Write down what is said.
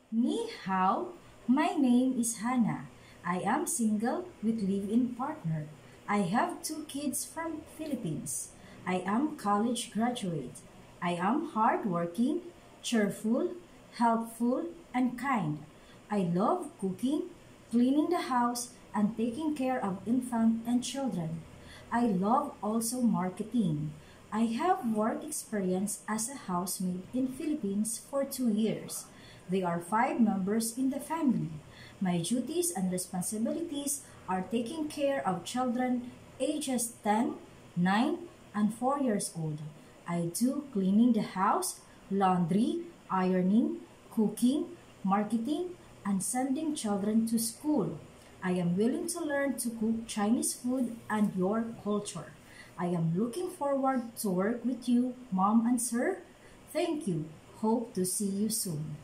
Ni hao, my name is Hannah. I am single with live-in partner. I have two kids from Philippines. I am college graduate. I am hardworking, cheerful, helpful, and kind. I love cooking, cleaning the house, and taking care of infant and children. I love also marketing. I have work experience as a housemaid in Philippines for 2 years. There are five members in the family. My duties and responsibilities are taking care of children ages 10, 9, and 4 years old. I do cleaning the house, laundry, ironing, cooking, marketing, and sending children to school. I am willing to learn to cook Chinese food and your culture. I am looking forward to work with you, Mom and Sir. Thank you. Hope to see you soon.